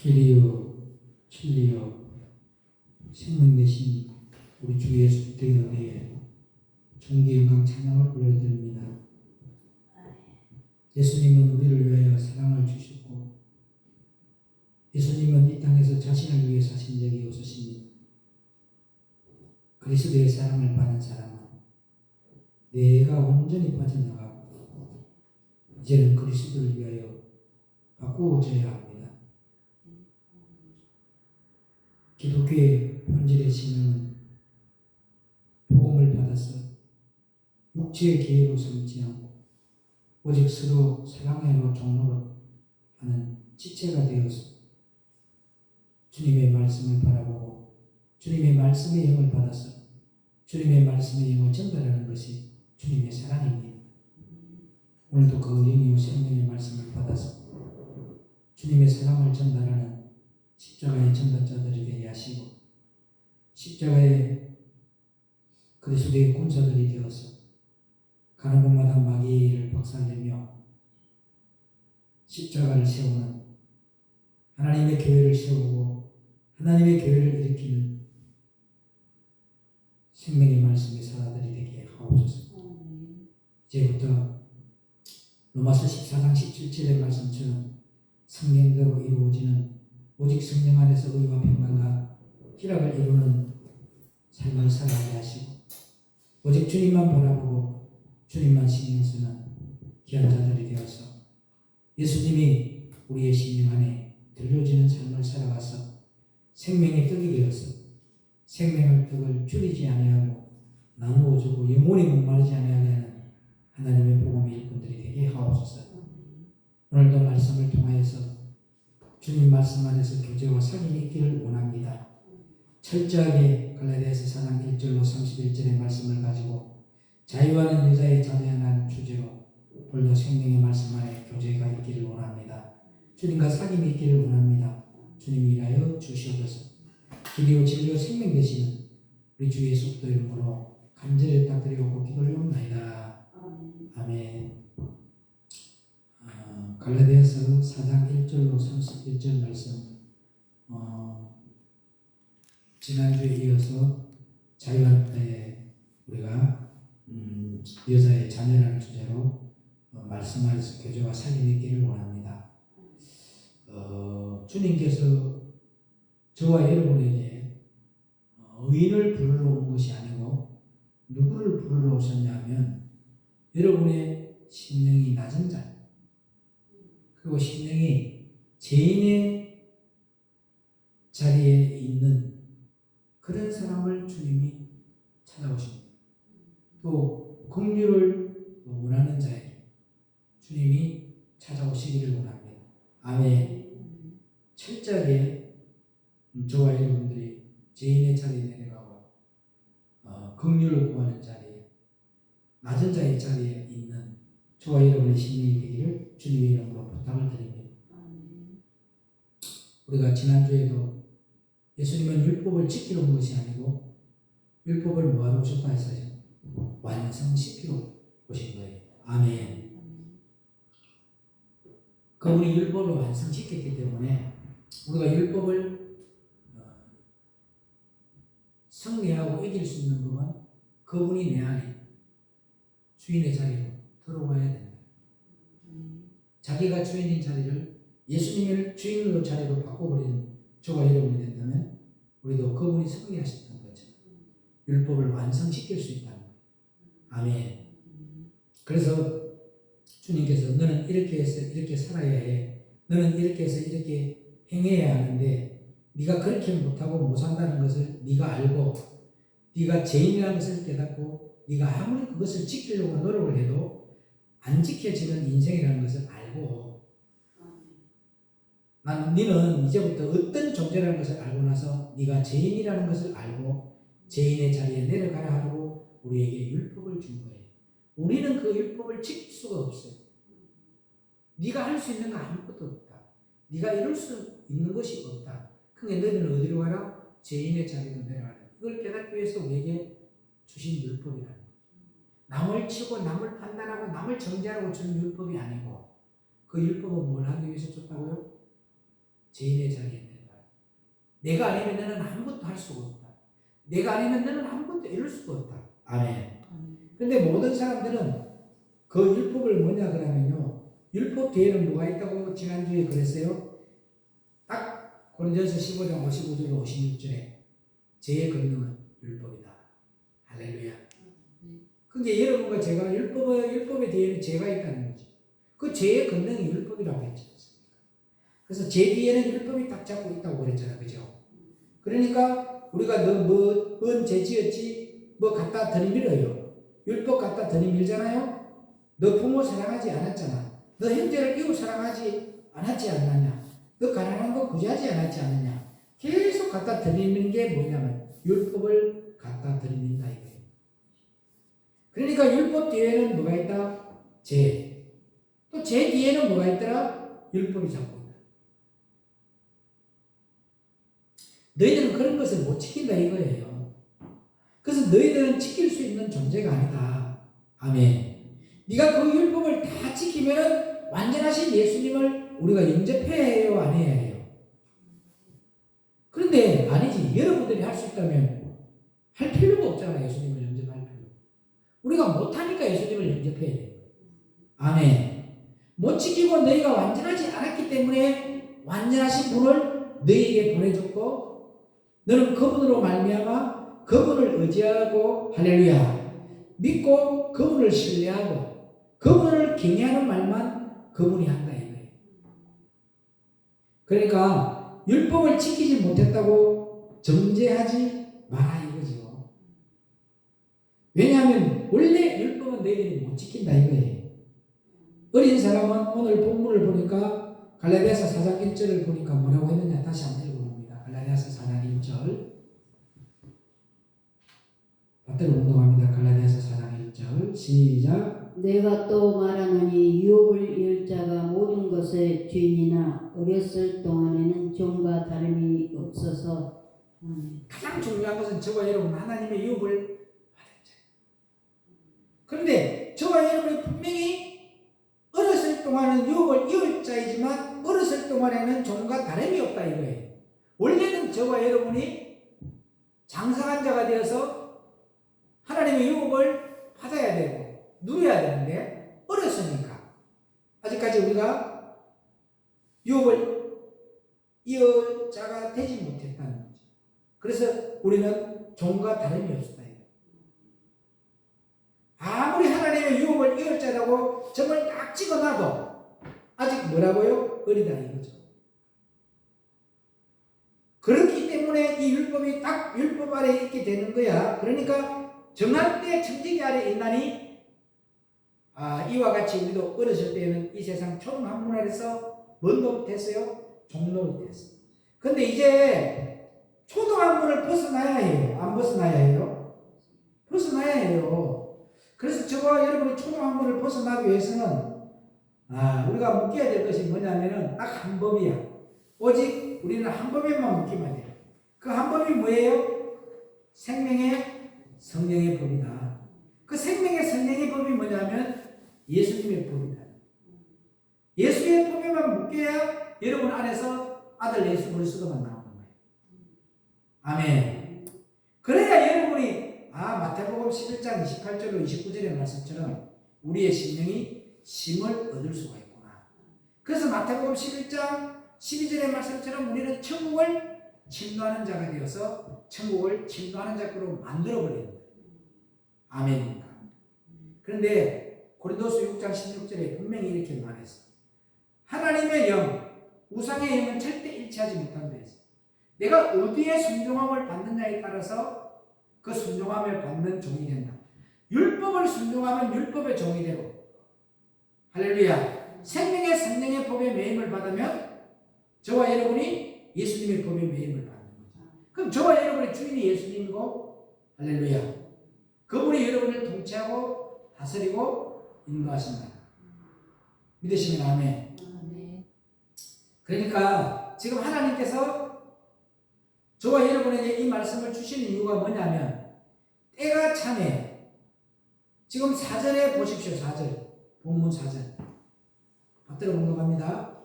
길이요 진리요 생명 되신 우리 주 예수 그리스도의 은혜에 존귀 영광 찬양을 올려드립니다. 예수님은 우리를 위하여 사랑을 주셨고 예수님은 이 땅에서 자신을 위해 사신 적이 없으십니다. 그리스도의 사랑을 받은 사람은 내가 온전히 빠져나가고 이제는 그리스도를 위하여 바꾸어져야 합니다. 기독교의 본질의 신앙은 복음을 받아서 육체의 기회로 삼지 않고 오직 서로 사랑으로 종로로 하는 지체가 되어서 주님의 말씀을 바라보고 주님의 말씀의 영을 받아서 주님의 말씀의 영을 전달하는 것이 주님의 사랑입니다. 오늘도 그 영이요 생명의 말씀을 받아서 주님의 사랑을 전달하는 십자가의 전달자들이 되게 하시고 십자가의 그리스도의 군사들이 되어서 가는 곳마다 마귀를 박살내며 십자가를 세우는 하나님의 교회를 세우고 하나님의 교회를 일으키는 생명의 말씀의 사람들이 되게 하옵소서. 이제부터 로마서 14장 17절의 말씀처럼 성령대로 이루어지는 오직 성령 안에서 의와 평강과 희락을 이루는 삶을 살아가게 하시고 오직 주님만 바라보고 주님만 신경 쓰는 귀한 자들이 되어서 예수님이 우리의 심령 안에 들려지는 삶을 살아가서 생명의 떡이 되어서 생명의 떡을 줄이지 아니하고 나누어 주고 영원히 목마르지 아니하게 하는 하나님의 복음의 일꾼들이 되게 하옵소서. 오늘도 말씀을 통하여서 주님 말씀 안에서 교제와 사귐이 있기를 원합니다. 철저하게 갈라디아서 4장 1절로 31절의 말씀을 가지고 자유하는 여자의 자녀한 주제로 오늘도 생명의 말씀 안에 교제가 있기를 원합니다. 주님과 사귐이 있기를 원합니다. 주님이 일하여 주시옵소서. 길이요 진리요 생명 되시는 우리 주 예수 그리스도 이름으로 간절히 부탁드리고 기도를 올립니다. 아멘. 갈라디아서 4장 1절로 31절 말씀 지난주에 이어서 자유할 때 우리가 여자의 자녀라는 주제로 말씀하여서 교제와 사귐이 있기를 원합니다. 주님께서 저와 여러분에게 의인을 부르러 온 것이 아니고 누구를 부르러 오셨냐면 여러분의 심령이 낮은 자 그리고 심령이 죄인의 자리에 있는 그런 사람을 주님이 찾아오십니다. 또 긍휼을 원하는 자에게 주님이 찾아오시기를 원합니다. 아멘. 철저하게 저와 여러분들이 죄인의 자리에 내려가고 긍휼을 구하는 자리에 낮은 자의 자리에 있는 저와 여러분의 심령이 되기를 주님의 이름으로 부탁을 드립니다. 우리가 지난주에도 예수님은 율법을 지키러 온 것이 아니고 율법을 뭐하러 오셨다 했어요? 완성시키러 오신 거예요. 아멘. 그분이 율법을 완성시켰기 때문에 우리가 율법을 승리하고 이길 수 있는 법은 그분이 내 안에 주인의 자리로 들어와야 된다. 자기가 주인인 자리를 예수님을 주인으로 자리로 바꿔버리는 저와 여러분이 된다면 우리도 그분이 승리하셨던 거죠. 율법을 완성시킬 수 있다는 거예요. 아멘. 그래서 주님께서 너는 이렇게 해서 이렇게 살아야 해. 너는 이렇게 해서 이렇게 행해야 하는데 네가 그렇게 못하고 못 산다는 것을 네가 알고 네가 죄인이라는 것을 깨닫고 네가 아무리 그것을 지키려고 노력을 해도 안 지켜지는 인생이라는 것을 알고 너는 이제부터 어떤 존재라는 것을 알고 나서 네가 죄인이라는 것을 알고 죄인의 자리에 내려가라 하고 우리에게 율법을 준 거예요. 우리는 그 율법을 지킬 수가 없어요. 네가 할 수 있는 거 아무것도 없다. 네가 이룰 수 있는 것이 없다. 그러니까 너희는 어디로 가라? 죄인의 자리로 내려가라. 이걸 깨닫기 위해서 우리에게 주신 율법이라는 거예요. 남을 치고 남을 판단하고 남을 정죄하라고 준 율법이 아니고 그 율법은 뭘 하기 위해서 줬다고요? 죄인의 자리에 내가. 내가 아니면 너는 아무것도 할 수가 없다. 내가 아니면 너는 아무것도 이룰 수가 없다. 아멘. 근데 모든 사람들은 그 율법을 뭐냐 그러면요. 율법 뒤에는 뭐가 있다고 지난주에 그랬어요. 딱 고린도전서 15장 55절 56절에 죄의 권능은 율법이다. 할렐루야. 그게 여러분과 제가 율법에 뒤에는 죄가 있다는 거죠. 그 죄의 권능이 율법이라고 했지 않습니까? 그래서 죄 뒤에는 율법이 딱 잡고 있다고 그랬잖아요. 그죠? 그러니까 우리가 너 뭔 죄 지었지? 뭐 갖다 들이밀어요. 율법 갖다 들이밀잖아요. 너 부모 사랑하지 않았잖아. 너 형제를 이웃 사랑하지 않았지 않느냐. 너 가난한 거 구제하지 않았지 않느냐. 계속 갖다 들이미는 게 뭐냐면 율법을 갖다 들이민다 이거예요. 그러니까 율법 뒤에는 뭐가 있다? 죄. 또 죄 뒤에는 뭐가 있더라? 율법이 잡고 있다. 너희들은 그런 것을 못 지킨다 이거예요. 그래서 너희들은 지킬 수 있는 존재가 아니다. 아멘. 네가 그 율법을 다 지키면 완전하신 예수님을 우리가 영접해야 해요? 안 해야 해요? 그런데 아니지. 여러분들이 할 수 있다면 할 필요가 없잖아. 예수님을 영접할 필요. 우리가 못하니까 예수님을 영접해야 돼요. 아멘. 못 지키고 너희가 완전하지 않았기 때문에 완전하신 분을 너희에게 보내줬고 너는 그분으로 말미암아 그분을 의지하고 할렐루야 믿고 그분을 신뢰하고 그분을 경외하는 말만 그분이 한다 이거예요. 그러니까 율법을 지키지 못했다고 정죄하지 마라 이거죠. 왜냐하면 원래 율법은 너희들이 못 지킨다 이거예요. 어린 사람은 오늘 본문을 보니까 갈라디아서 4장 1절을 보니까 뭐라고 했느냐 다시 한번 읽어봅니다. 갈라디아서 4장 1절 받들어 운동합니다. 갈라디아서 4장 1절 시작. 내가 또 말하노니 유업을 이을 자가 모든 것의 죄인이나 어렸을 동안에는 종과 다름이 없어서 가장 중요한 것은 저와 여러분 하나님의 유업을 받은 자. 그런데 저와 여러분이 분명히 어렸을 동안은 유업을 이을 자이지만 어렸을 동안에는 종과 다름이 없다 이거예요. 원래는 저와 여러분이 장성한 자가 되어서 하나님의 유업을 받아야 되고 누려야 되는데 어렸으니까 아직까지 우리가 유업을 이을 자가 되지 못했다는 거죠. 그래서 우리는 종과 다름이 없었다. 아무리 하나님의 유업을 이을 자라고 점을 딱 찍어놔도 아직 뭐라고요? 어리다 이거죠. 그렇기 때문에 이 율법이 딱 율법 아래 있게 되는 거야. 그러니까 정할 때 청지기 아래 있나니 이와 같이 우리도 어렸을 때는 이 세상 초등학문 아래서 뭔 노릇했어요? 종노릇했어요. 근데 이제 초등학문을 벗어나야 해요. 안 벗어나야 해요? 벗어나야 해요. 그래서 저와 여러분이 초등학문을 벗어나기 위해서는 우리가 묶여야 될 것이 뭐냐면은 딱 한 법이야. 오직 우리는 한 법에만 묶이면 돼요. 그 한 법이 뭐예요? 생명의 성령의 법이다. 그 생명의 성령의 법이 뭐냐면 예수님의 법이다. 예수의 법에만 묶여야 여러분 안에서 아들 예수 그리스도만 나오는 거예요. 아멘. 그래야 여러분이 마태복음 11장 28절로 29절의 말씀처럼 우리의 심령이 쉼을 얻을 수가 있구나. 그래서 마태복음 11장 12절의 말씀처럼 우리는 천국을 침노하는 자가 되어서 천국을 침노하는 자로 만들어버리는 거예요. 아멘입니다. 그런데 고린도서 6장 16절에 분명히 이렇게 말했어. 하나님의 영, 우상의 영은 절대 일치하지 못한다 했어. 내가 어디에 순종함을 받느냐에 따라서 그 순종함을 받는 종이 된다. 율법을 순종하면 율법의 종이 되고 할렐루야. 생명의 성령의 법에 매임을 받으면 저와 여러분이 예수님의 법에 매임을 받는 거죠. 그럼 저와 여러분의 주인이 예수님이고 할렐루야. 그분이 여러분을 통치하고 다스리고 인도하신다. 믿으시면 아멘. 그러니까 지금 하나님께서 저와 여러분에게 이 말씀을 주시는 이유가 뭐냐면 때가 참에 지금 4절에 보십시오. 4절 본문 4절 받들어 공독합니다.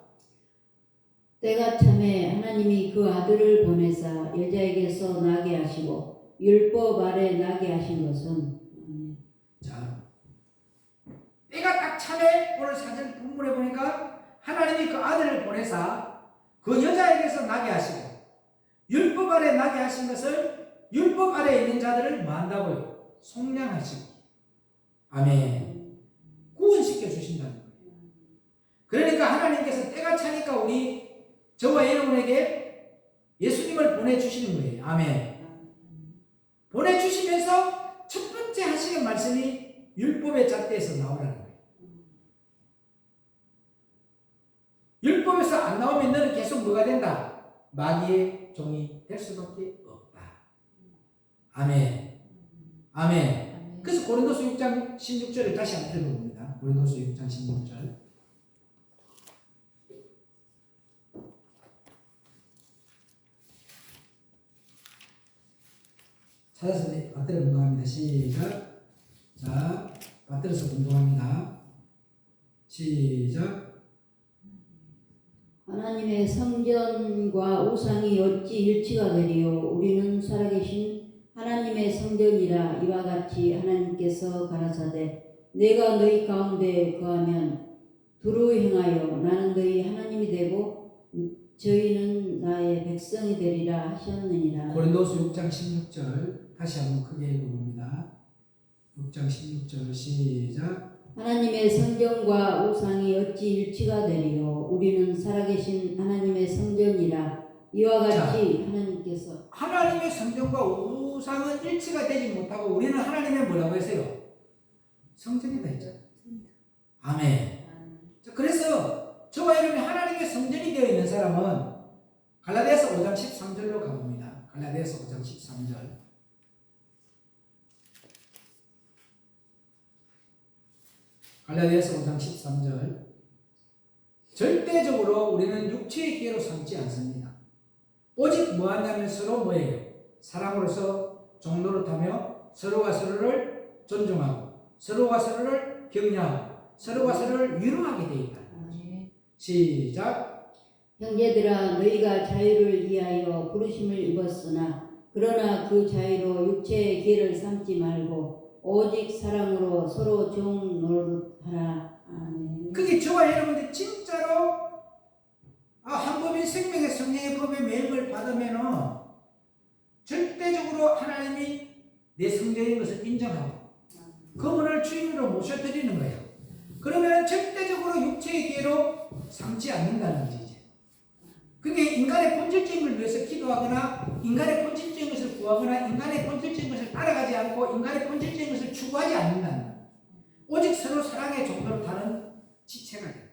때가 참에 하나님이 그 아들을 보내사 여자에게서 나게 하시고 율법 아래 나게 하신 것은 자, 때가 딱 참에 오늘 사절 본문에 보니까 하나님이 그 아들을 보내사 그 여자에게서 나게 하시고 율법 아래 나게 하신 것을 율법 아래 있는 자들을 뭐 한다고요? 속량하시고 아멘. 구원시켜 주신다는 거예요. 그러니까 하나님께서 때가 차니까 우리 저와 여러분에게 예수님을 보내주시는 거예요. 아멘. 보내주시면서 첫 번째 하시는 말씀이 율법의 잣대에서 나오라는 거예요. 율법에서 안 나오면 너는 계속 뭐가 된다? 마귀의 종이 될 수밖에 없다. 아멘. 아멘. 그래서 고린도서 6장 16절을 다시 한번 읽어봅니다. 고린도서 6장 16절. 찾아서 받들어 공부합니다. 시작. 자, 받들어서 공부합니다. 시작. 하나님의 성전과 우상이 어찌 일치가 되리요? 우리는 살아계신 하나님의 성전이라. 이와 같이 하나님께서 가라사대 내가 너희 가운데 거하면 두루 행하여 나는 너희 하나님이 되고 저희는 나의 백성이 되리라 하셨느니라. 고린도서 6장 16절 다시 한번 크게 읽어봅니다. 6장 16절 시작. 하나님의 성전과 우상이 어찌 일치가 되리요? 우리는 살아계신 하나님의 성전이라. 이와 같이 하나님께서 하나님의 성전과 우상은 일치가 되지 못하고 우리는 하나님의 뭐라고 했어요? 성전이다 했잖아요. 아멘. 자, 그래서 저와 여러분이 하나님의 성전이 되어 있는 사람은 갈라디아서 5장 13절로 가봅니다. 갈라디아서 5장 13절. 갈라디아서 5장 13절. 절대적으로 우리는 육체의 기회로 삼지 않습니다. 오직 뭐하냐면 서로 뭐예요? 사랑으로서 종노릇하며 서로가 서로를 존중하고 서로가 서로를 격려하고 서로가 서로를 위로하게 되어 있다. 시작. 형제들아 너희가 자유를 위하여 부르심을 입었으나 그러나 그 자유로 육체의 기회를 삼지 말고 오직 사랑으로 서로 종 노릇하라. 아멘. 그게 저와 여러분들 진짜로 한 법인 생명의 성령의 법의 매임을 받으면은 절대적으로 하나님이 내 성전인 것을 인정하고 그분을 주인으로 모셔드리는 거예요. 그러면 절대적으로 육체의 기회로 삼지 않는다는 거지. 이제. 그게 인간의 본질적인 걸 위해서 기도하거나 인간의 본질적인 것을 구하거나 인간의 본질적인 것을 따라가지 않고 인간의 본질적인 것을 추구하지 않는다는 거예요. 오직 서로 사랑의 정도로 다른 지체가 돼요.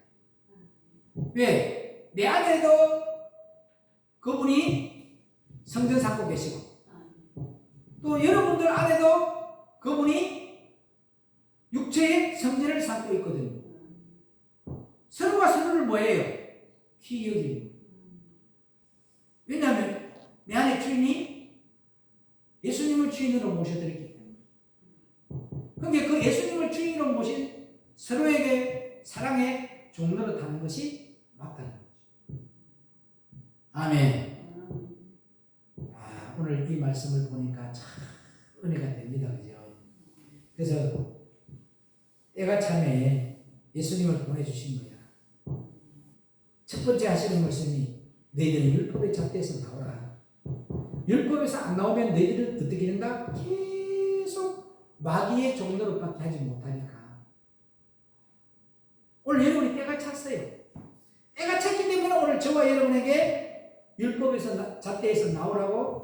왜? 내 안에도 그분이 성전 삼고 계시고 또 여러분들 안에도 그분이 육체의 성전을 삼고 있거든요. 서로가 서로를 뭐예요? 귀히 여기는. 왜냐하면 내 안에 주인이 예수님을 주인으로 모셔드렸기 때문에. 그러니까 그 예수님을 주인으로 모신 서로에게 사랑의 종로를 타는 것이 맞다는 거죠. 아멘. 오늘 이 말씀을 보니까 참 은혜가 됩니다. 그죠? 그래서 때가 참에 예수님을 보내주신 거야. 첫 번째 하시는 말씀이 너희들은 율법의 잣대에서 나오라. 율법에서 안 나오면 너희들은 어떻게 된다? 계속 마귀의 종로릇밖에 하지 못하니까. 오늘 여러분이 때가 찼어요. 때가 찼기 때문에 오늘 저와 여러분에게 율법에서 잣대에서 나오라고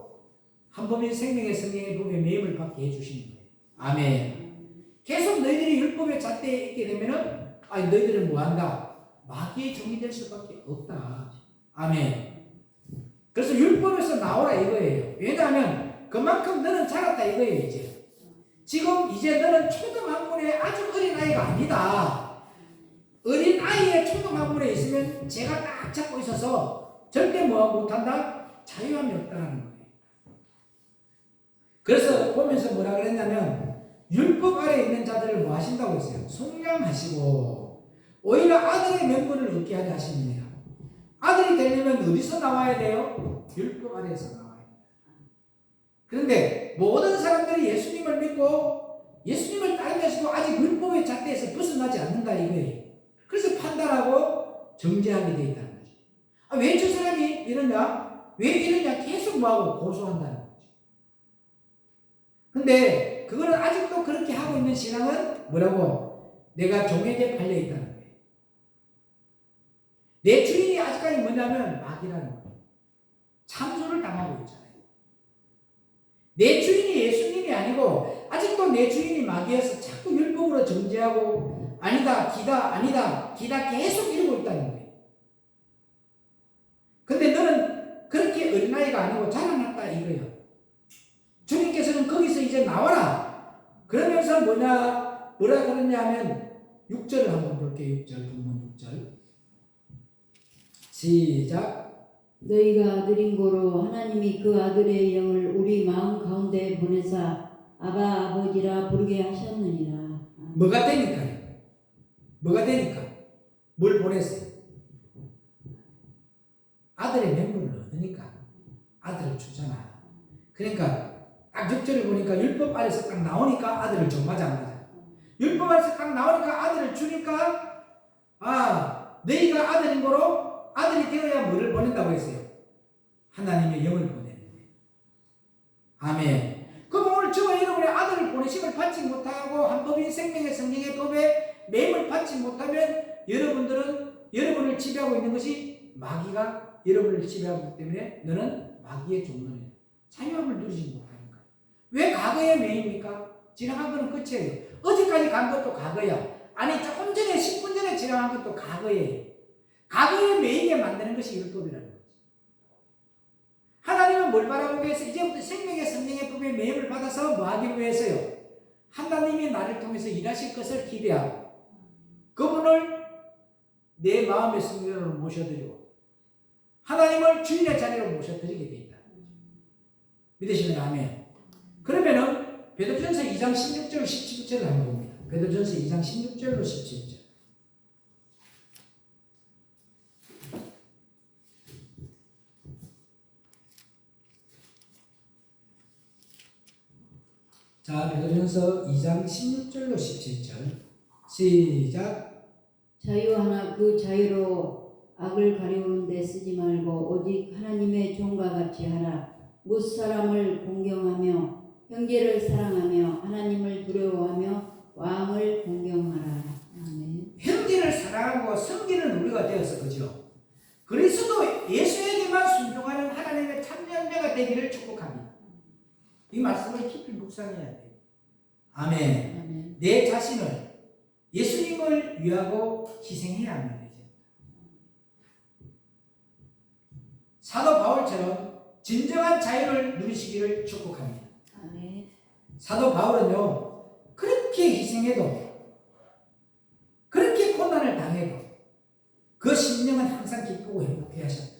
한 법인 생명의 성령의 법의 매임을 받게 해주시는 거예요. 아멘. 계속 너희들이 율법의 잣대에 있게 되면은 너희들은 뭐한다? 마귀의 종이 될 수밖에 없다. 아멘. 그래서 율법에서 나오라 이거예요. 왜냐하면 그만큼 너는 자랐다 이거예요. 지금 이제 너는 초등학문의 아주 어린 아이가 아니다. 어린 아이의 초등학문에 있으면 제가 딱 잡고 있어서 절대 뭐 못한다? 자유함이 없다는 거예요. 그래서 보면서 뭐라 그랬냐면 율법 아래 있는 자들을 뭐 하신다고 했어요? 속량하시고 오히려 아들의 명분을 얻게 하려 하십니다. 아들이 되려면 어디서 나와야 돼요? 율법 아래에서 나와야 돼요. 그런데 모든 사람들이 예수님을 믿고 예수님을 따르면서도 아직 율법의 잣대에서 벗어나지 않는다 이거예요. 그래서 판단하고 정죄하게 되어 있다는 거죠. 왜 저 사람이 이러냐? 왜 이러냐? 계속 뭐하고 고소한다는 거죠. 근데 그거는 아직도 그렇게 하고 있는 신앙은 뭐라고? 내가 종에게 팔려 있다는 거예요. 내 주인이 아직까지 뭐냐면 마귀라는 거예요. 참소를 당하고 있잖아요. 내 주인이 예수님이 아니고 아직도 내 주인이 마귀여서 자꾸 율법으로 정죄하고 아니다 기다 아니다 기다 계속 이러고 있다는 거예요. 근데 너는 그렇게 어린아이가 아니고 자라났다 이거예요. 주님께서는 거기서 이제 나와라 그러면서 뭐라 그러냐 하면 6절을 한번 볼게요. 6절 본문 6절 시작. 너희가 아들인 고로 하나님이 그 아들의 영을 우리 마음 가운데 보내사 아바 아버지라 부르게 하셨느니라. 뭐가 되니까요? 뭐가 되니까? 뭘 보냈어요? 아들의 명분을 얻으니까 아들을 주잖아. 그러니까 딱 6절을 보니까 율법 아래서 딱 나오니까 아들을 줘. 맞아 안 맞아? 율법 아래서 딱 나오니까 아들을 주니까 너희가 아들인 거로 아들이 되어야 뭐를 보낸다고 했어요? 하나님의 영을 보내는 거예요. 아멘. 그럼 오늘 저와 여러분의 아들을 보내심을 받지 못하고 한 법인 생명의 성령의 법에 매임을 받지 못하면 여러분들은 여러분을 지배하고 있는 것이 마귀가 여러분을 지배하기 때문에 너는 마귀의 종노예요. 자유함을 누리지 못하는 거예요. 왜 과거에 매입니까? 지나간 거는 끝이에요. 어제까지 간 것도 과거야. 아니 조금 전에 10분 전에 지나간 것도 과거예요. 과거에 매이게 만드는 것이 율법이라는 거지. 하나님은 뭘 바라보기 위해서 이제부터 생명의 성령의 법에 매임을 받아서 뭐 하기 위해서요? 하나님이 나를 통해서 일하실 것을 기대하고 그분을 내 마음의 성전으로 모셔드리고 하나님을 주인의 자리로 모셔드리게 되어 있다. 믿으시면 아멘. 그러면은 베드로전서 2장 16절 17절을 한번 봅니다. 베드로전서 2장 16절로 17절. 자, 베드로전서 2장 16절로 17절 시작. 자유하나 그 자유로 악을 가리우는 데 쓰지 말고 오직 하나님의 종과 같이 하라. 무사람을 공경하며 형제를 사랑하며 하나님을 두려워하며 왕을 공경하라. 아멘. 형제를 사랑하고 섬기는 우리가 되어서 그죠? 그리스도 예수에게만 순종하는 하나님의 참여자가 되기를 축복합니다. 이 말씀을 깊이 묵상해야 돼요. 아멘. 아멘. 내 자신을 예수님을 위하고 희생해야 합니다. 사도 바울처럼 진정한 자유를 누리시기를 축복합니다. 아멘. 사도 바울은요, 그렇게 희생해도, 그렇게 고난을 당해도, 그 심령은 항상 기쁘고 행복해 하셨다.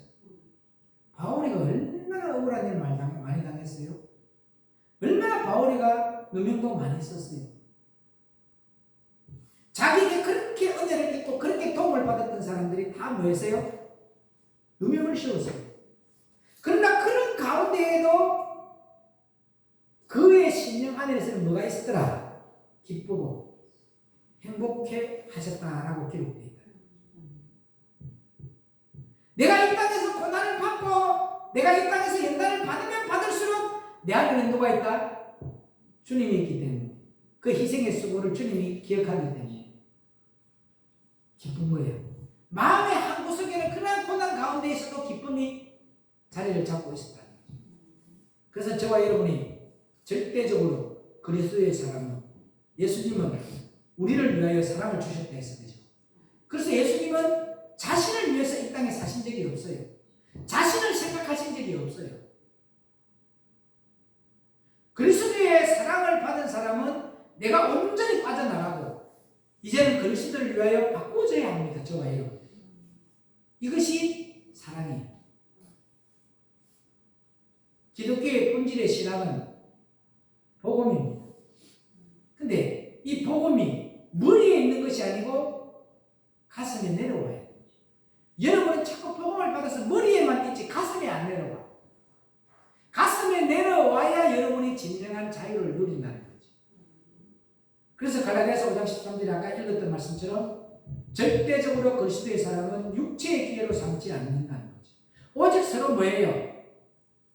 바울이가 얼마나 억울한 일 많이 당했어요? 얼마나 바울이가 누명도 많이 썼어요? 자기에게 그렇게 은혜를 입고 그렇게 도움을 받았던 사람들이 다 뭐였어요? 누명을 씌웠어요. 그러나 그런 가운데에도 그의 심령 안에서는 뭐가 있었더라? 기쁘고 행복해 하셨다라고 기록되어 있다. 내가 이 땅에서 고난을 받고 내가 이 땅에서 연단을 받으면 받을수록 내 안에는 누가 있다? 주님이 있기 때문에 그 희생의 수고를 주님이 기억하기 때문에 기쁜 거예요. 마음의 한 구석에는 그러한 고난 가운데 있어도 기쁨이 자리를 잡고 있었다. 그래서 저와 여러분이 절대적으로 그리스도의 사랑은 예수님은 우리를 위하여 사랑을 주셨다 했을 때죠. 그래서 예수님은 자신을 위해서 이 땅에 사신 적이 없어요. 자신을 생각하신 적이 없어요. 그리스도의 사랑을 받은 사람은 내가 온전히 빠져나가고 이제는 그리스도를 위하여 바꾸어져야 합니다. 저와 여러분. 이것이 사랑이에요. 기독교의 본질의 신앙은 복음입니다. 근데 이 복음이 머리에 있는 것이 아니고 가슴에 내려와야 돼요. 여러분은 자꾸 복음을 진정한 자유를 누린다는 거지. 그래서 갈라디아서 5장 13절에 아까 읽었던 말씀처럼 절대적으로 그리스도의 사랑은 육체의 기회로 삼지 않는다는 거지. 오직 서로 뭐예요?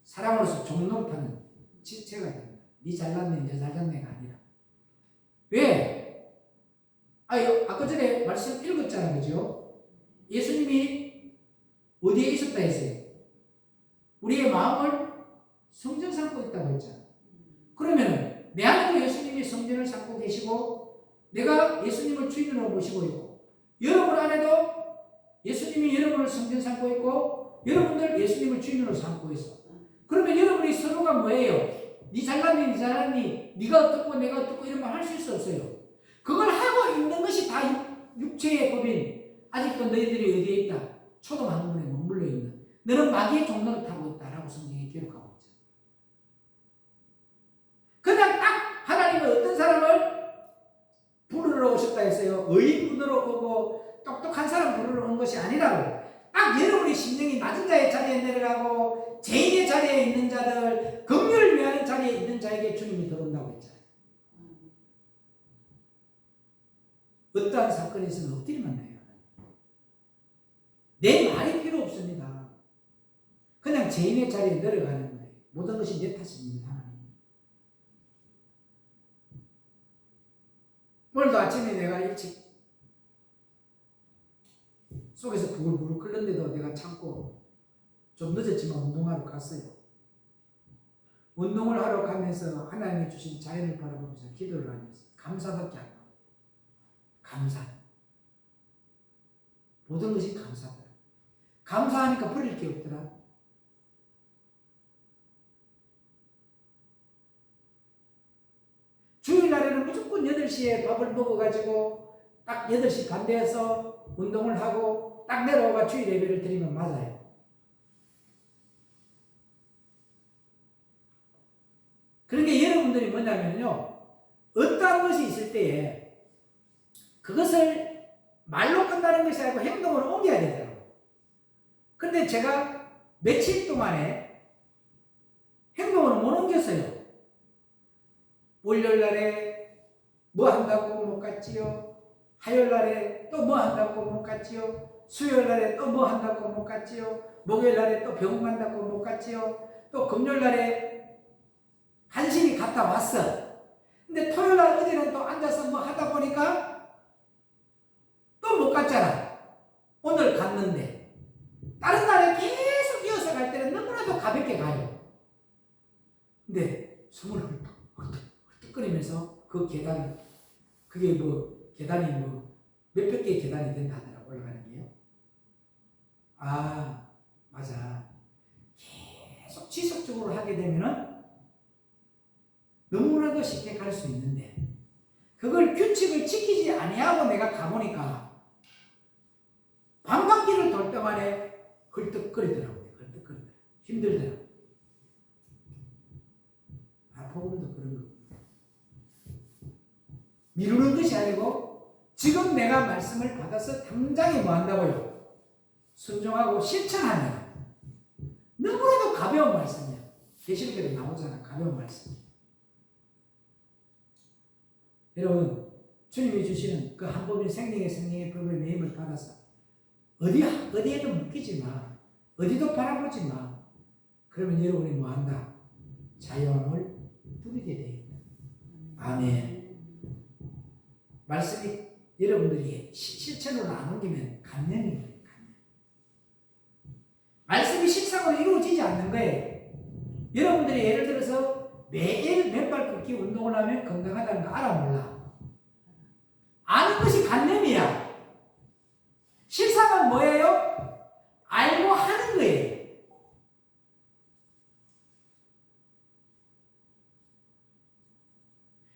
사랑으로서 종노릇하는 지체가 된다. 니 잘났네, 니 잘났네가 아니라. 왜? 아까 전에 말씀 읽었잖아요, 그죠? 예수님이 어디에 있었다 했어요? 우리의 마음을 성전 삼고 있다고 했잖아. 그러면 내 안에도 예수님이 성전을 삼고 계시고 내가 예수님을 주인으로 모시고 있고 여러분 안에도 예수님이 여러분을 성전 삼고 있고 여러분들 예수님을 주인으로 삼고 있어. 그러면 여러분이 서로가 뭐예요? 니 잘났니, 니 잘났니, 니가 어떻고 내가 어떻고 이런 말 할 수 없어요. 그걸 하고 있는 것이 다 육체의 법인. 아직도 너희들이 어디에 있다? 초동 학문에 머물러 있는. 너는 마귀의 종로를 타고 있다라고 성경에 기록하고 있죠. 그냥 딱 하나님은 어떤 사람을 부르러 오셨다 했어요. 의인분으로 오고 똑똑한 사람 부르러 온 것이 아니라고. 딱 여러분의 심령이 낮은 자의 자리에 내려가고 죄인의 자리에 있는 자들, 긍휼을 위하는 자리에 있는 자에게 주님이 들어온다고 했잖아요. 어떠한 사건에서는 엎드려 만나요. 내 말이 필요 없습니다. 그냥 죄인의 자리에 내려가는 거예요. 모든 것이 내 탓입니다. 오늘도 아침에 내가 일찍 속에서 부글부글 끓는데도 내가 참고 좀 늦었지만 운동하러 갔어요. 운동을 하러 가면서 하나님이 주신 자연을 바라보면서 기도를 하면서 감사밖에 안 나와요. 감사. 모든 것이 감사다. 감사하니까 버릴 게 없더라. 주일날에는 무조건 8시에 밥을 먹어가지고 딱 8시 반대에서 운동을 하고 딱 내려와 주일 예배를 드리면 맞아요. 그런 게 여러분들이 뭐냐면요. 어떠한 것이 있을 때에 그것을 말로 끝나는 것이 아니고 행동으로 옮겨야 되더라고요. 그런데 제가 며칠 동안에 행동으로 못 옮겼어요. 월요일날에 뭐 한다고 못 갔지요. 화요일날에 또 뭐 한다고 못 갔지요. 수요일날에 또 뭐 한다고 못 갔지요. 목요일날에 또 병원 간다고 못 갔지요. 또 금요일날에 간신히 갔다 왔어. 근데 토요일날 어제는 또 앉아서 뭐 하다 보니까 또 못 갔잖아. 오늘 갔는데 다른 날에 계속 이어서 갈 때는 너무나도 가볍게 가요. 근데 숨을 헐떡거리면서 그 계단, 그게 뭐 계단이 뭐 몇백 개의 계단이 된다 하더라고. 올라가는 게요. 아 맞아. 계속 지속적으로 하게 되면은 너무나도 쉽게 갈 수 있는데 그걸 규칙을 지키지 아니하고 내가 가보니까 반바퀴를 돌 때만에 헐떡거리더라고요. 헐떡거리더라고요. 힘들더라고요. 복음도 그런 거. 미루는 것이 아니고 지금 내가 말씀을 받아서 당장에 뭐 한다고요? 순종하고 실천하는. 너무나도 가벼운 말씀이야. 계시록에도 나오잖아. 가벼운 말씀. 여러분, 주님이 주시는 그 한 법인 생명의 법의 매임을 받아서 어디에도 묶이지 마. 어디도 바라보지 마. 그러면 여러분이 뭐 한다? 자유함을 누리게 되겠다. 아멘. 말씀이 여러분들이 실천으로 안 옮기면 간념인 거예요. 간념. 말씀이 실상으로 이루어지지 않는 거예요. 여러분들이 예를 들어서 매일 맨발 걷기 운동을 하면 건강하다는 거 알아 몰라? 아는 것이 간념이야. 실상은 뭐예요? 알고 하는 거예요.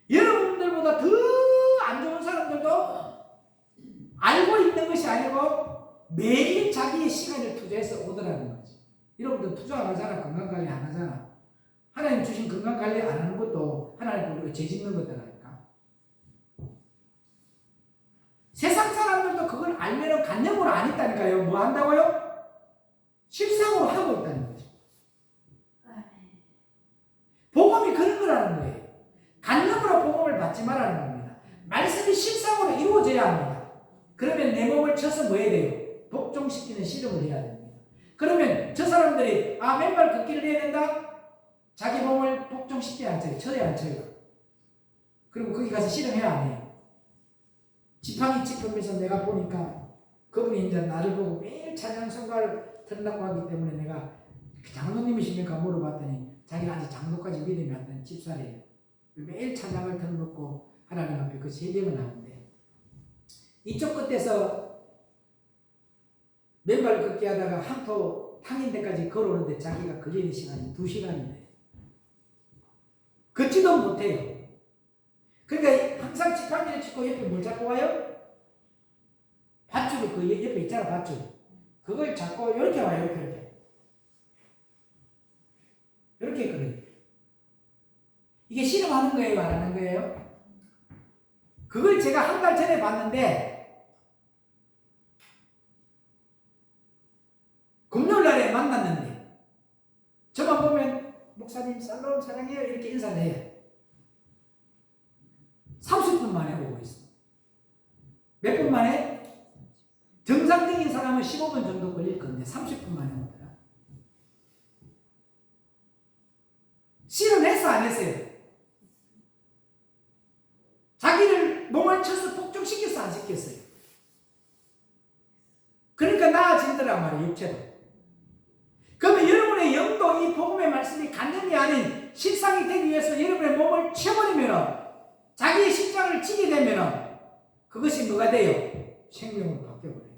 여러분들보다 더 안 좋은 사람들도 알고 있는 것이 아니고 매일 자기의 시간을 투자해서 오더라는 거지. 여러분들 투자 안 하잖아. 건강관리 안 하잖아. 하나님 주신 건강관리 안 하는 것도 하나님 우리가 죄 짓는 거더라니까. 세상 사람들도 그걸 알면 간념으로 안 있다니까요. 뭐 한다고요? 실상으로 하고 있다는 거죠. 복음이 그런 거라는 거예요. 실상으로 이루어져야 합니다. 그러면 내 몸을 쳐서 뭐 해야 돼요? 복종시키는 실험을 해야 됩니다. 그러면 저 사람들이 맨발 걷기를 해야 된다? 자기 몸을 복종시켜야 안 쳐요? 쳐야 안 쳐요? 그리고 거기 가서 실험해야 안 해요? 지팡이 짚으면서 내가 보니까 그분이 이제 나를 보고 매일 찬양 성가를 듣는다고 하기 때문에 내가 장로님이십니까? 물어봤더니 자기가 아직 장로까지 믿음이 안 되는 집사래요. 매일 찬양을 들어놓고 하나님 앞에 그 새벽을 하는데 이쪽 끝에서 맨발 걷기 하다가 한토 탕인 데까지 걸어오는데 자기가 걸리는 시간이 2시간인데 걷지도 못해요. 그러니까 항상 지팡이를 짚고 옆에 뭘 잡고 와요? 밧줄을 그 옆에 있잖아, 밧줄. 그걸 잡고 이렇게 와요, 이렇게 그래요. 이게 실험하는 거예요, 안 하는 거예요? 그걸 제가 한 달 전에 봤는데 금요일 날에 만났는데 저만 보면 목사님 살롬 사랑해요 이렇게 인사를 해요. 30분 만에 오고 있어. 몇 분 만에? 정상적인 사람은 15분 정도 걸릴 건데 30분 만에 오더라. 실험했어 안 했어요? 자기를 몸을 쳐서 복종시켰어 안 시켰어요? 그러니까 나아진다란 말이에요. 육체도. 그러면 여러분의 영도 이 복음의 말씀이 간념이 아닌 실상이 되기 위해서 여러분의 몸을 쳐버리면 자기의 십자가를 지게 되면 그것이 뭐가 돼요? 생명으로 바뀌어버려요.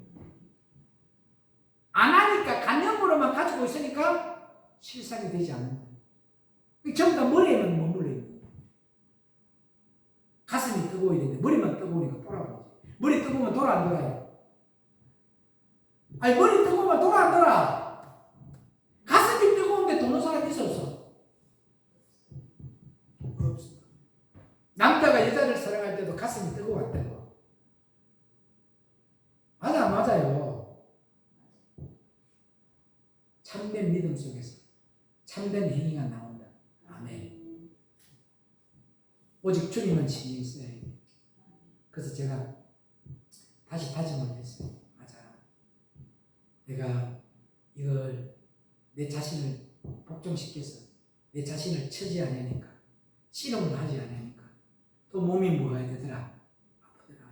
안 하니까 간념으로만 가지고 있으니까 실상이 되지 않는 거예요. 전부 다 머리에만 머물러요. 가슴이 뜨거워야 되는데 머리만 뜨거우니까 돌아보지. 머리 뜨거우면 돌아 안 돌아요? 아니 머리 뜨거우면 돌아 안 돌아? 가슴이 뜨거운데 도는 사람 있어 없어? 없어. 남자가 여자를 사랑할 때도 가슴이 뜨거워 안 뜨거워? 맞아요. 참된 믿음 속에서 참된 행위가 나온다. 아멘. 오직 주님은 진리 있어야 해요. 그래서 제가 다시 다짐을 했어요. 맞아. 내가 이걸 내 자신을 복종시켜서 내 자신을 처지 아니하니까 실험을 하지 아니하니까 또 몸이 뭐가 해야 되더라? 아프더라.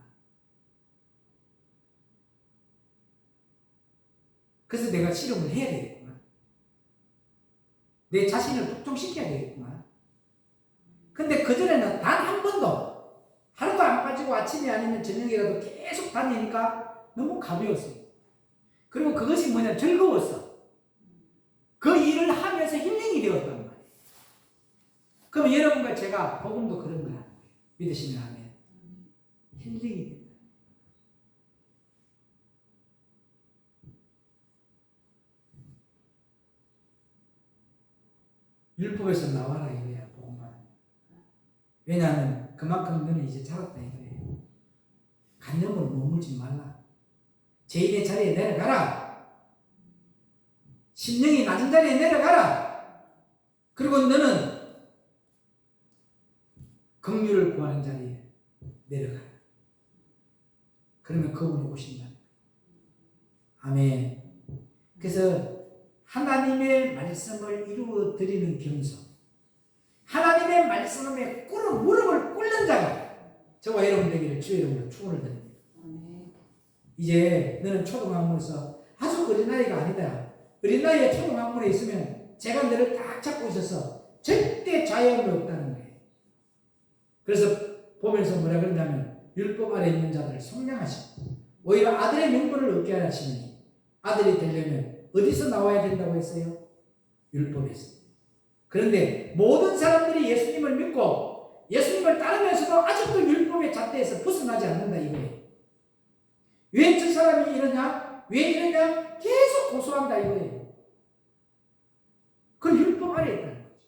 그래서 내가 실험을 해야 되겠구나. 내 자신을 복종시켜야 되겠구나. 근데 그전에는 단 한 번도 하루도 안 빠지고 아침이 아니면 저녁이라도 계속 다니니까 너무 가벼웠어요. 그리고 그것이 뭐냐 즐거웠어. 그 일을 하면서 힐링이 되었단 말이에요. 그럼 여러분과 제가 복음도 그런 거야. 믿으시면 아멘. 힐링이 된다. 율법에서 나와라 이거야. 왜냐하면 그만큼 너는 이제 자랐다 이거예요. 간념으로 머물지 말라. 죄인의 자리에 내려가라. 심령이 낮은 자리에 내려가라. 그리고 너는 긍휼을 구하는 자리에 내려가라. 그러면 그분이 오신다. 아멘. 그래서 하나님의 말씀을 이루어 드리는 겸손. 하나님의 말씀에 무릎을 꿇는 자가 저와 여러분 되기를 주의 이름으로 축원을 드립니다. 이제 너는 초등학문에서 아주 어린 나이가 아니다. 어린 나이에 초등학문에 있으면 제가 너를 딱 잡고 있어서 절대 자유함이 없다는 거예요. 그래서 보면서 뭐라 그러냐면 율법 아래 있는 자들을 속량하시고 오히려 아들의 명분을 얻게 하시니 아들이 되려면 어디서 나와야 된다고 했어요? 율법에서. 그런데 모든 사람들이 예수님을 믿고 예수님을 따르면서도 아직도 율법의 잣대에서 벗어나지 않는다 이거예요. 왜 저 사람이 이러냐? 왜 이러냐? 계속 고소한다 이거예요. 그 율법 아래에 있다는 거죠.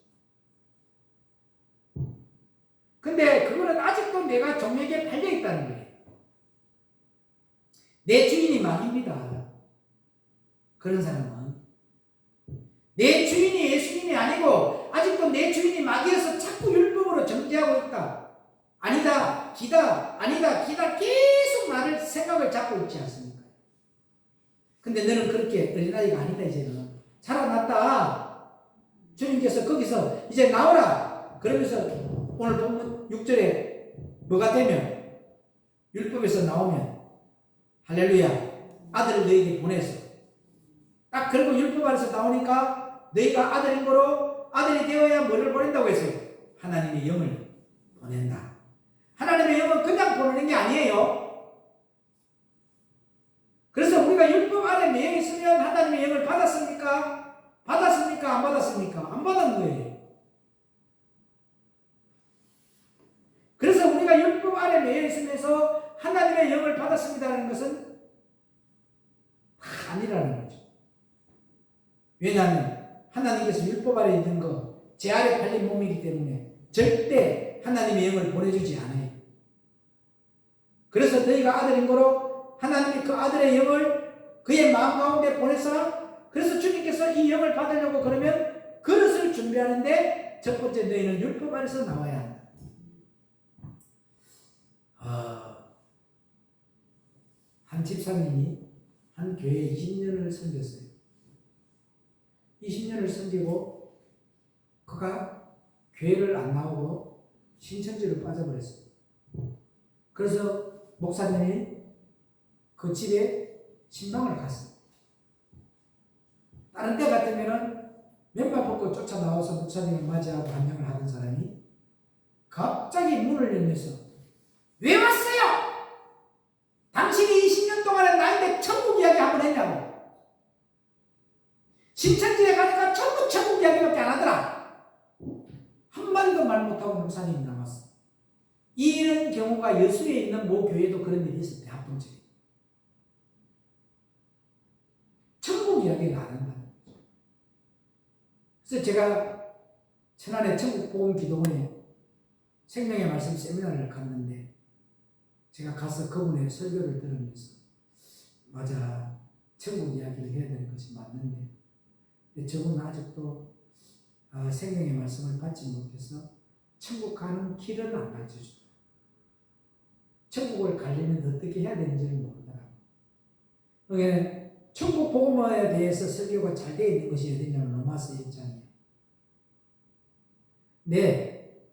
근데 그거는 아직도 내가 정에게 팔려 있다는 거예요. 내 주인이 마귀입니다. 그런 사람은 내 주인이 예수님이 아니고 아직도 내 주인이 마귀여서 자꾸 율법으로 정죄하고 있다. 아니다. 기다, 아니다, 기다 계속 나를 생각을 잡고 있지 않습니까? 근데 너는 그렇게 어린아이가 아니다. 이제는 자라났다. 주님께서 거기서 이제 나오라. 그러면서 오늘 본문 6절에 뭐가 되면 율법에서 나오면 할렐루야 아들을 너에게 보내서 딱 그리고 율법 안에서 나오니까 너희가 아들인 거로 아들이 되어야 뭐를 보낸다고 했어요? 하나님의 영을 보낸다. 하나님의 영은 그냥 보내는 게 아니에요. 그래서 우리가 율법 안에 매여 있으면 하나님의 영을 받았습니까? 받았습니까? 안 받았습니까? 안 받은 거예요. 그래서 우리가 율법 안에 매여 있으면서 하나님의 영을 받았습니다라는 것은 아니라는 거죠. 왜냐하면 하나님께서 율법 아래 있는 거 제 아래 팔린 몸이기 때문에 절대 하나님의 영을 보내주지 않아요. 그래서 너희가 아들인 거로 하나님이 그 아들의 영을 그의 마음 가운데 보내서 그래서 주님께서 이 영을 받으려고 그러면 그릇을 준비하는데 첫 번째 너희는 율법 안에서 나와야 한다. 한 집사님이 한 교회에 20년을 섬겼어요. 20년을 섬기고 그가 교회를 안 나오고 신천지로 빠져버렸어요. 그래서 목사님이 그 집에 신방을 갔어요. 다른 데 같으면은 맨발 벗고 쫓아 나와서 목사님을 맞이하고 환영을 하던 사람이 갑자기 문을 열면서 왜 왔어요? 당신이 20년 동안에 나에게 천국 이야기 한번 했냐고. 신천지에 가니까 전부 천국 이야기밖에 안 하더라. 한마디도 말 못하고 목사님이 나왔어. 이런 경우가 여수에 있는 모 교회도 그런 일이 있었대. 합동체. 천국 이야기를 안 한다는 거죠. 그래서 제가 지난해 천국복음기도원에 생명의 말씀 세미나를 갔는데 제가 가서 그분의 설교를 들으면서 맞아, 천국 이야기를 해야 되는 것이 맞는데 근데 저분은 아직도 생명의 말씀을 받지 못해서 천국 가는 길은 안 가르쳐주더라고요. 천국을 가려면 어떻게 해야 되는지를 모르더라고요. 그러니까 천국 복음에 대해서 설교가 잘 되어 있는 것이 어디냐면 로마서 1장이에요. 네,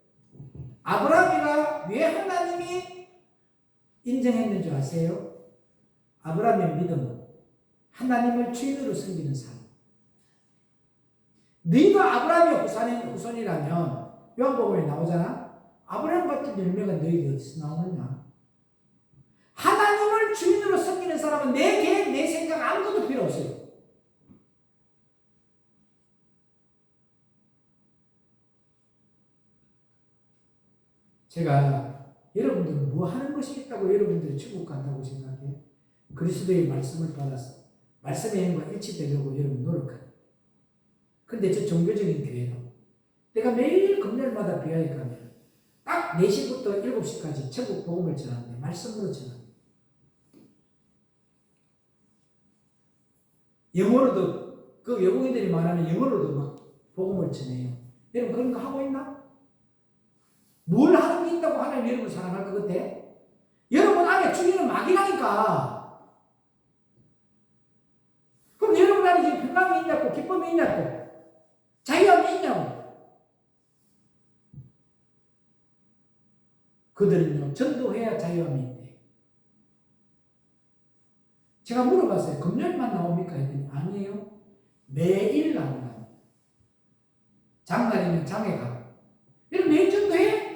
아브라함이가 왜 하나님이 인정했는 줄 아세요? 아브라함의 믿음은 하나님을 주인으로 섬기는 삶. 너희가 아브라함의 후손이라면 요한복음에 나오잖아. 아브라함 같은 열매가 너희에게 어디서 나오느냐? 하나님을 주인으로 섬기는 사람은 내 계획, 내 생각 아무것도 필요 없어요. 제가 여러분들은 뭐 하는 것이 있다고 여러분들이 천국 간다고 생각해요? 그리스도의 말씀을 받아서 말씀의 행과 일치되려고 여러분 노력해요. 근데 저 종교적인 교회도 내가 매일 금요일마다 비하에 가면 딱 4시부터 7시까지 천국 복음을 전하는데 말씀으로 전합니다. 영어로도 그 외국인들이 말하는 영어로도 막 복음을 전해요. 여러분 그런 거 하고 있나? 뭘 하는 게 있다고 하나님 여러분 사랑할 것 같아? 여러분 안에 주인은 마귀라니까. 그럼 여러분 안에 지금 평강이 있냐고 기쁨이 있냐고 자유함이 있냐고. 그들은요 전도해야 자유함이 있대. 제가 물어봤어요. 금요일만 나옵니까? 했더니 아니에요. 매일 나온답니다. 장날이면 장에 가고. 여러분 매일 전도해?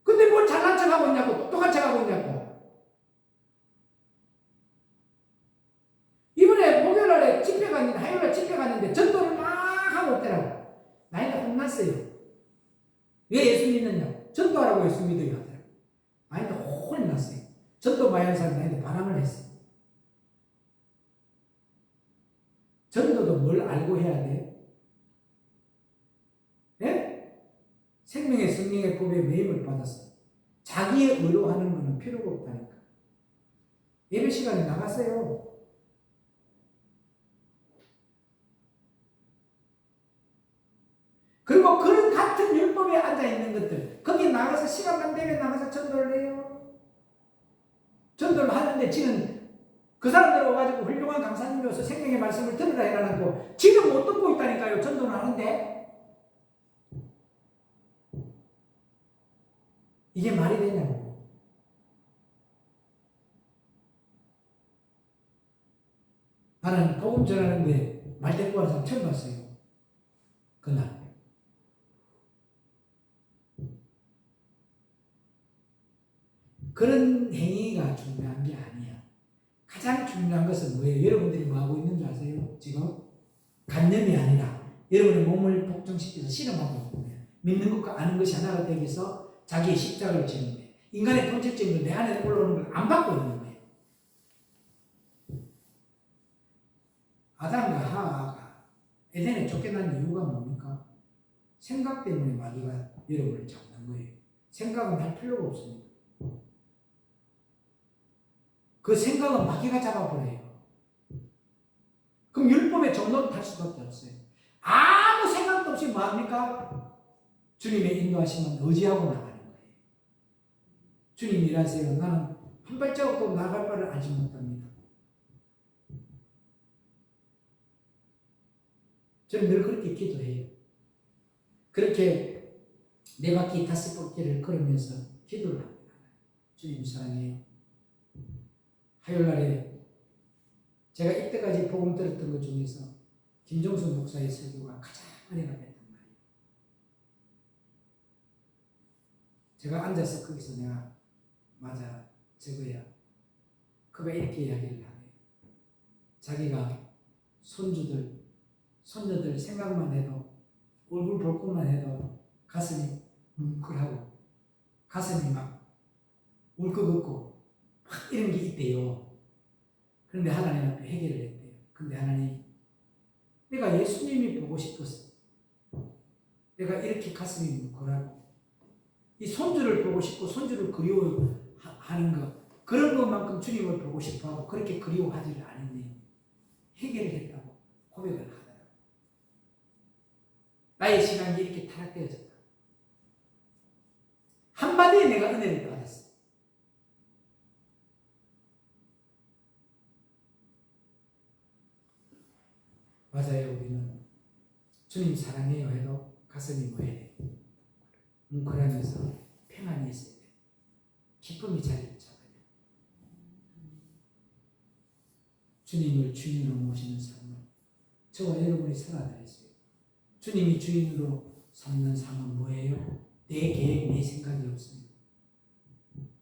근데 뭘 잘난 척하고 있냐고 똑똑한 척하고 있냐고. 이번에 목요일날에 집회 갔는데 화요일날 집회 갔는데 전도를 막 하고 있더라고. 나이가 혼났어요. 왜 예수 믿느냐고. 전도하라고 예수 믿어야 하더라고. 나이가 혼났어요. 전도 많이 하는 사람이 나한테 반항을 했어요. 전도도 뭘 알고 해야 돼? 네? 생명의 성령의 법에 매임을 받았어요. 자기의 의로 하는 것은 필요가 없다니까. 예배 시간에 나갔어요. 그리고 그런 같은 율법에 앉아있는 것들 거기 나가서 시간만 되면 나가서 전도를 해요. 하는데 지는 그 사람들 와가지고 훌륭한 강사님이어서 생명의 말씀을 들으라 해라고 지는 못 듣고 있다니까요. 전도는 하는데 이게 말이 되냐고. 나는 복음 전하는데 말대꾸하는 사람 처음 봤어요. 그날. 그런 행위가 중요한 게 아니야. 가장 중요한 것은 뭐예요? 여러분들이 뭐 하고 있는 줄 아세요? 지금 간념이 아니라 여러분의 몸을 복종시켜서 실험하고 있는 거예요. 믿는 것과 아는 것이 하나가 되기 위해서 자기의 십자가를 지는 거예요. 인간의 본질적인 걸 내 안에 올라오는 걸 안 받고 있는 거예요. 아담과 하와가 에덴에 쫓겨난 이유가 뭡니까? 생각 때문에 마귀가 여러분을 잡는 거예요. 생각은 할 필요가 없습니다. 그 생각은 마귀가 잡아버려요. 그럼 율법의 종로를 탈 수밖에 없어요. 아무 생각도 없이 뭐합니까? 주님의 인도하심은 의지하고 나가는 거예요. 주님이 일하세요. 나는 한 발자국도 나갈 바를 알지 못합니다. 저는 늘 그렇게 기도해요. 그렇게 네 바퀴 다섯 바퀴를 걸으면서 기도를 합니다. 주님 사랑해요. 화요일날에 제가 이때까지 복음 들었던 것 중에서 김종수 목사의 설교가 가장 은혜가 됐단 말이에요. 제가 앉아서 거기서 내가 맞아 저거야. 그가 이렇게 이야기를 하네요. 자기가 손주들 생각만 해도 얼굴 볼 것만 해도 가슴이 뭉클하고 가슴이 막 울컥웃고 막 이런 게 있대요. 그런데 하나님 앞에 해결을 했대요. 근데 하나님, 내가 예수님이 보고 싶었어. 내가 이렇게 가슴이 뭉클하고 이 손주를 보고 싶고 손주를 그리워하는 것, 그런 것만큼 주님을 보고 싶어하고 그렇게 그리워하지를 않았네. 해결을 했다고 고백을 하더라고요. 나의 신앙이 이렇게 타락되어졌다. 한마디에 내가 은혜를 받았어. 맞아요. 우리는 주님 사랑해요 해도 가슴이 뭐해? 뭉클하면서 평안이 있어야 돼. 기쁨이 자리를 잡아야 돼. 주님을 주인으로 모시는 삶을 저와 여러분이 살아야 있어요. 주님이 주인으로 삼는 삶은 뭐예요? 내 계획, 내 생각이 없어요.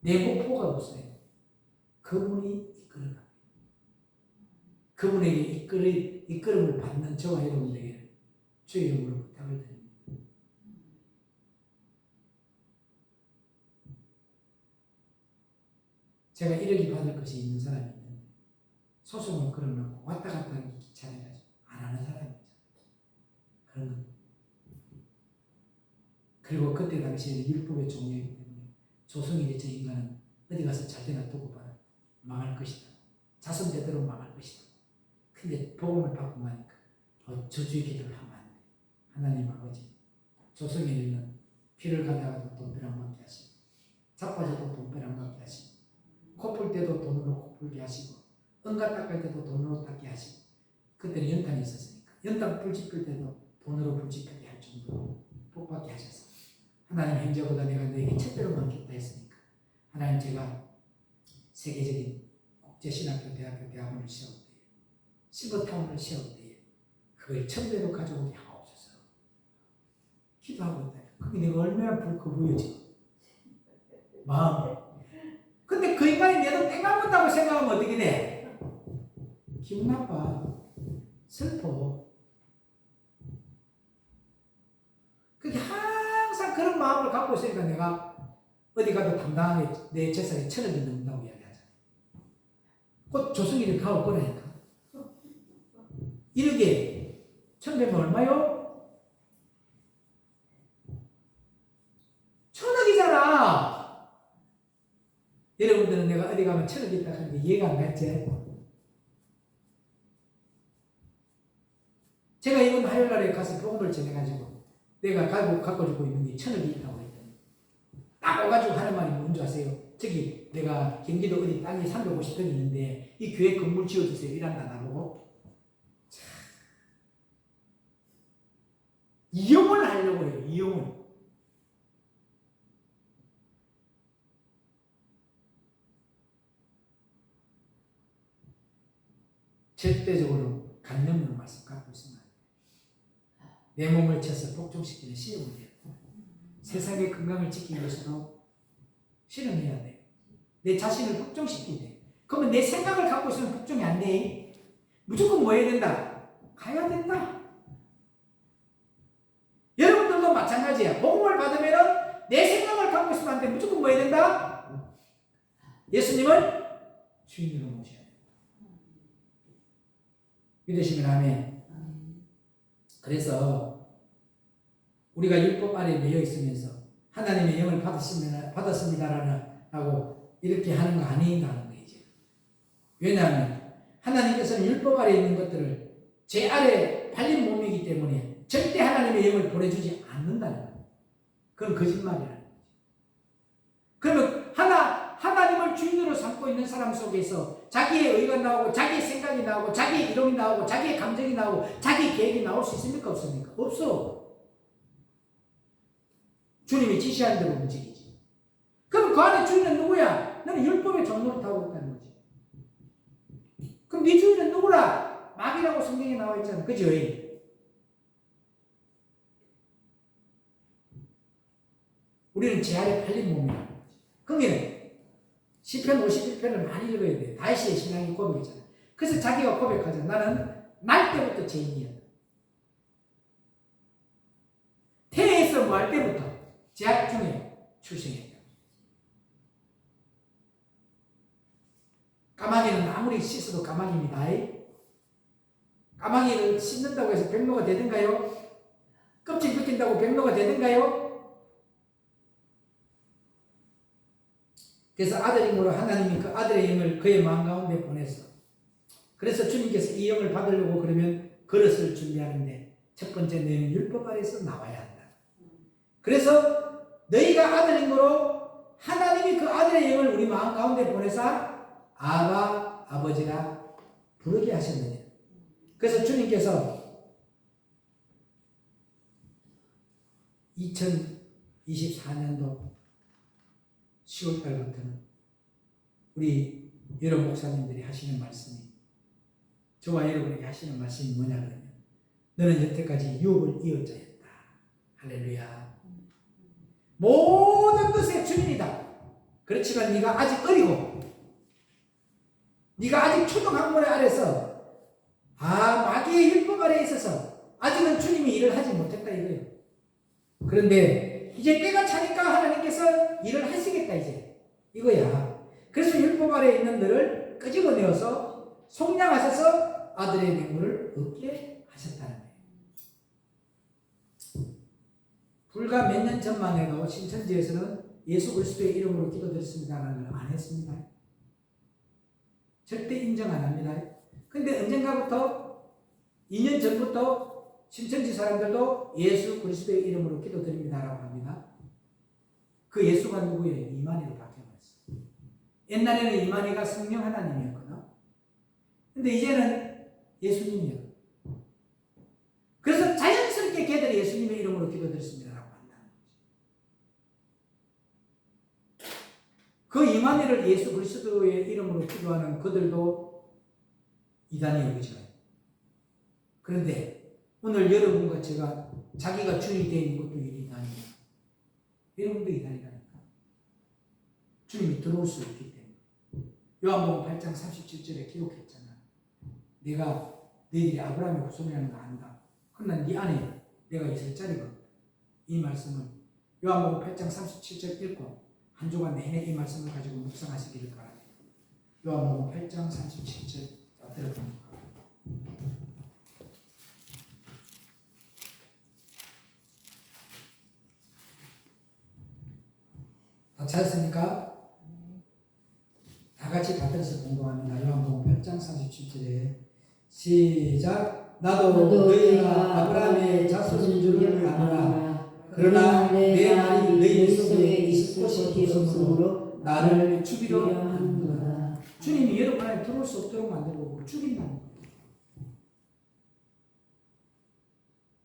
내 목표가 없어요. 그분이 이끌어갑니다. 그분에게 이끌음을 받는 저와 여러분에게 주의 이름으로 부탁을 드립니다. 제가 1억이 받을 것이 있는 사람이 있는데 소송을 걸어놓고 왔다 갔다 하는 게 귀찮아가지고 안 하는 사람이 있잖아요. 그런 것. 그리고 그때 당시에는 율법의 종류이기 때문에 조성일이 저 인간은 어디 가서 잘되나 두고 봐라. 망할 것이다. 자손 대대로 망할 것이다. 근데 복음을 받고 나니까 저주의 기도를 하면 안 돼. 하나님 아버지, 조성일이는 피를 가다가도 돈벼락 맞게 하시고 자빠져도 돈벼락 맞게 하시고 코풀 때도 돈으로 코풀게 하시고 응가 닦을 때도 돈으로 닦게 하시고 그때는 연탄이 있었으니까 연탄 불 지필 때도 돈으로 불 지피게 할 정도로 복받게 하셔서 하나님 행자보다 내가 너에게 첫배로 많겠다 했으니까 하나님 제가 세계적인 국제신학교 대학교 대학원을 세울 때에 실버타운을 세울 때에 그걸 1000배로 가져오게 하옵소서 기도하고 있다. 그게 내가 얼마나 불쾌해요 지금 마음. 근데 그 인간이 내 돈 땡깡 본다고 생각하면 어떻게 돼? 기분 나빠. 슬퍼. 그게 항상 그런 마음을 갖고 있으니까 내가 어디 가도 당당하게 내 재산이 1000억이 넘는다고 이야기하잖아요. 곧 조승일이 가올 거라니까. 1억에 1000배면 얼마요? 1000억이잖아. 여러분들은 내가 어디 가면 1000억이 있다 하는데 이해가 안 갔지? 제가 이번 화요일날에 가서 복음을 전해가지고 내가 갖고 주고 있는 게 1000억이 있다고 했더니 딱 와가지고 하는 말이 뭔지 아세요? 저기 내가 경기도 어디 땅이 350평이 있는데 이 교회 건물 지어주세요 이란다 나보고. 이용을 하려고 해요. 이용을. 절대적으로 간념으로 말씀 갖고 있으면 내 몸을 쳐서 복종시키는 시험을 해야 돼. 세상의 건강을 지키기 위해서도 실험해야 돼. 내 자신을 복종시키야 돼. 그러면 내 생각을 갖고 있으면 복종이 안 돼. 무조건 뭐 해야 된다? 가야 된다. 여러분들도 마찬가지야. 복음을 받으면 내 생각을 갖고 있으면 안 돼. 무조건 뭐 해야 된다? 예수님을 주인으로 모셔야 돼. 믿으시면 아멘. 그래서 우리가 율법 아래에 매여 있으면서 하나님의 영을 받았습니다라고 이렇게 하는 거 아닌가 하는 거죠. 왜냐하면 하나님께서는 율법 아래에 있는 것들을 제 아래 팔린 몸이기 때문에 절대 하나님의 영을 보내주지 않는다는 거예요. 그건 거짓말이라는 거죠. 그러면 하나님을 주인으로 삼고 있는 사람 속에서 자기의 의가 나오고 자기의 생각이 나오고 자기의 이론이 나오고 자기의 감정이 나오고 자기의 계획이 나올 수 있습니까? 없습니까? 없어. 주님이 지시하는 대로 움직이지. 그럼 그 안에 주인은 누구야? 너는 율법의 종로를 타고 있다는 거지. 그럼 네 주인은 누구라? 마귀라고 성경에 나와 있잖아. 그죠? 우리는 제 아래 팔린 몸이라는 거지. 그러면 시편 51편을 많이 읽어야 돼. 다윗의 신앙이 고백이잖아. 그래서 자기가 고백하잖아. 나는 날 때부터 죄인이었다. 태에서 뭐 할 때부터 제약 중에 출생했다. 까마귀는 아무리 씻어도 까마귀입니다. 까마귀를 씻는다고 해서 백로가 되든가요? 껍질 벗긴다고 백로가 되든가요? 그래서 아들임으로 하나님이 그 아들의 영을 그의 마음 가운데 보내서, 그래서 주님께서 이 영을 받으려고 그러면 그릇을 준비하는데 첫 번째 너희는 율법 아래에서 나와야 한다. 그래서 너희가 아들임으로 하나님이 그 아들의 영을 우리 마음 가운데 보내사 아바 아버지라 부르게 하셨느냐. 그래서 주님께서 2024년도 10월달부터는 우리 여러 목사님들이 하시는 말씀이, 저와 여러분에게 하시는 말씀이 뭐냐 그러면, 너는 여태까지 유업을 이어자였다. 할렐루야. 모든 것의 주인이다. 그렇지만 네가 아직 어리고 네가 아직 초등학문 아래서 마귀의 율법 아래에 있어서 아직은 주님이 일을 하지 못했다 이거예요. 그런데 이제 때가 차니까 하나님께서 일을 하시겠다 이제 이거야. 그래서 율법 아래에 있는 너를 끄집어내어서 속량하셔서 아들의 명분을 얻게 하셨다는 거예요. 불과 몇 년 전만 해도 신천지에서는 예수 그리스도의 이름으로 기도드렸습니다라는 걸 안 했습니다. 절대 인정 안 합니다. 근데 언젠가부터 2년 전부터 신천지 사람들도 예수 그리스도의 이름으로 기도드립니다라고 합니다. 그 예수가 누구예요? 이만희로 바뀌어버렸어요. 옛날에는 이만희가 성령 하나님이었거든. 근데 이제는 예수님이에요. 그래서 자연스럽게 걔들이 예수님의 이름으로 기도드렸습니다라고 한다는 거죠. 그 이만희를 예수 그리스도의 이름으로 기도하는 그들도 이단의 여기죠. 그런데 오늘 여러분과 제가 자기가 주인이 되는 것도 이단이에요. 여러분도 이단이라니까. 주님이 들어올 수 있기 때문에. 요한복음 8장 37절에 기록했잖아. 내가 너희들이 아브라함의 후손이라는 거 안다. 그러나 네 안에 내가 있을 자리가 없다. 이 말씀을 요한복음 8장 37절 읽고 한 주간 내내 이 말씀을 가지고 묵상하시기를 바랍니다. 요한복음 8장 37절 들어봅니다. 다 찾았습니까? 다 같이 받들어서 공부합니다. 요한복음 8장 37절에 시작. 나도 너희가 아브라함의 자손인 줄을 아노라. 그러나 내 말이 너희 속에 있을 것이 없으므로 나를 죽이려 하는구나. 하는구나. 주님이 여러분 안에 들어올 수 없도록 만들고 죽인다는 거예요.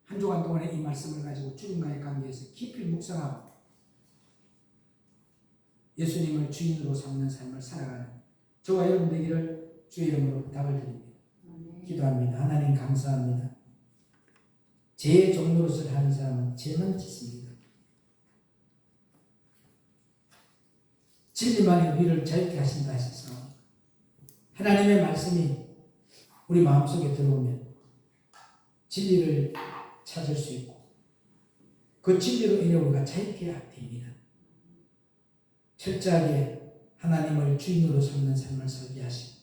한 주간 동안에 이 말씀을 가지고 주님과의 관계에서 깊이 묵상하고 예수님을 주인으로 삼는 삶을 살아가는 저와 여러분 되기를 주의 이름으로 부탁을 드립니다. 기도합니다. 하나님 감사합니다. 제 종로릇을 하는 사람은 죄만 짓습니다. 진리만이 우리를 자유케 하신다 하셔서 하나님의 말씀이 우리 마음속에 들어오면 진리를 찾을 수 있고 그 진리로 인해 우리가 자유케 됩니다. 철저하게 하나님을 주인으로 삼는 삶을 살게 하시고